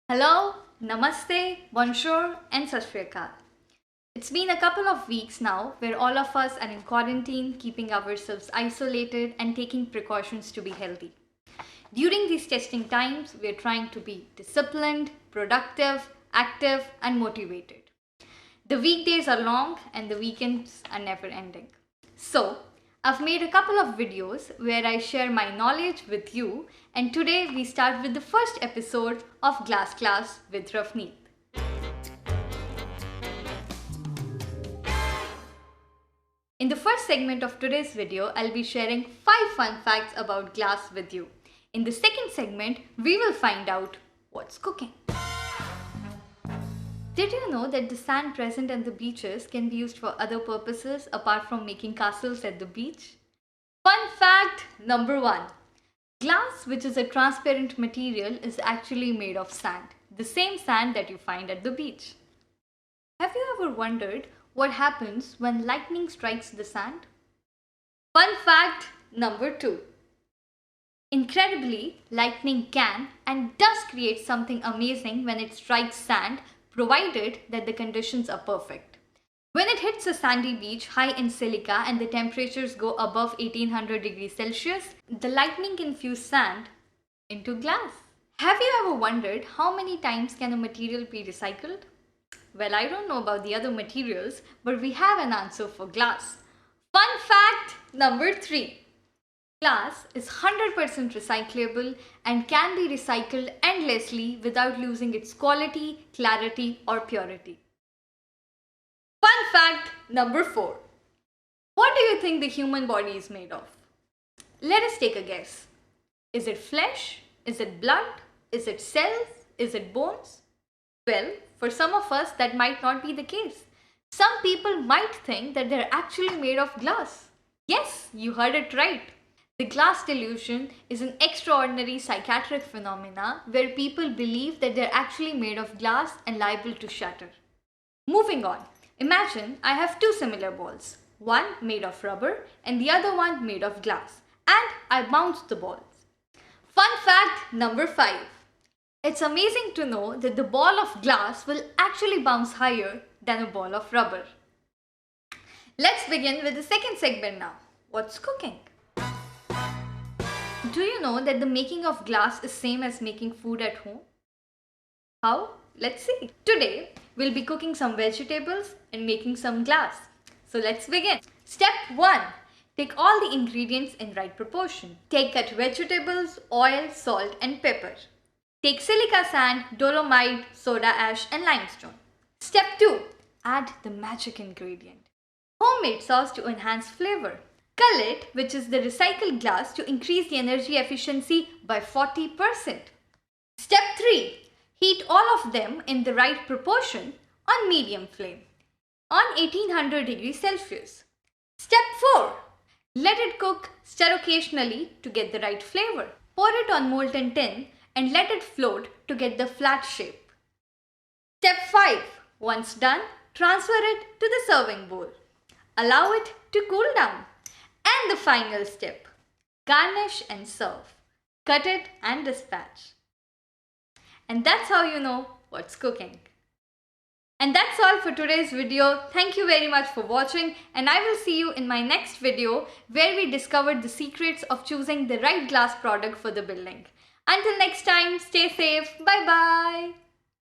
Hello, namaste, bonjour, and sat sri akal. It's been a couple of weeks now where all of us are in quarantine, keeping ourselves isolated and taking precautions to be healthy. During these testing times, we're trying to be disciplined, productive, active, and motivated. The weekdays are long and the weekends are never ending. So, I've made a couple of videos where I share my knowledge with you, and today we start with the first episode of Glass Class with Ravneet. In the first segment of today's video, I'll be sharing 5 fun facts about glass with you. In the second segment, we will find out what's cooking. Did you know that the sand present on the beaches can be used for other purposes apart from making castles at the beach? Fun fact number 1. Glass, which is a transparent material, is actually made of sand, the same sand that you find at the beach. Have you ever wondered what happens when lightning strikes the sand? Fun fact number 2. Incredibly, lightning can and does create something amazing when it strikes sand, provided that the conditions are perfect. When it hits a sandy beach high in silica and the temperatures go above 1800 degrees Celsius, the lightning can fuse sand into glass. Have you ever wondered how many times can a material be recycled? Well, I don't know about the other materials, but we have an answer for glass. Fun fact number 3. Glass is 100% recyclable and can be recycled endlessly without losing its quality, clarity, or purity. Fun fact number 4. What do you think the human body is made of? Let us take a guess. Is it flesh? Is it blood? Is it cells? Is it bones? Well, for some of us that might not be the case. Some people might think that they're actually made of glass. Yes, you heard it right. The glass delusion is an extraordinary psychiatric phenomena where people believe that they're actually made of glass and liable to shatter. Moving on, imagine I have two similar balls, one made of rubber and the other one made of glass, and I bounce the balls. Fun fact number 5. It's amazing to know that the ball of glass will actually bounce higher than a ball of rubber. Let's begin with the second segment now. What's cooking? Do you know that the making of glass is same as making food at home? How? Let's see. Today, we'll be cooking some vegetables and making some glass. So let's begin. Step 1. Take all the ingredients in right proportion. Take cut vegetables, oil, salt and pepper. Take silica sand, dolomite, soda ash and limestone. Step 2. Add the magic ingredient. Homemade sauce to enhance flavor. Cullet, which is the recycled glass, to increase the energy efficiency by 40%. Step 3. Heat all of them in the right proportion on medium flame on 1800 degrees Celsius. Step 4. Let it cook, stir occasionally to get the right flavor. Pour it on molten tin and let it float to get the flat shape. Step 5. Once done, transfer it to the serving bowl. Allow it to cool down. And the final step, garnish and serve. Cut it and dispatch. And that's how you know what's cooking. And that's all for today's video. Thank you very much for watching, and I will see you in my next video where we discovered the secrets of choosing the right glass product for the building. Until next time, stay safe. Bye bye.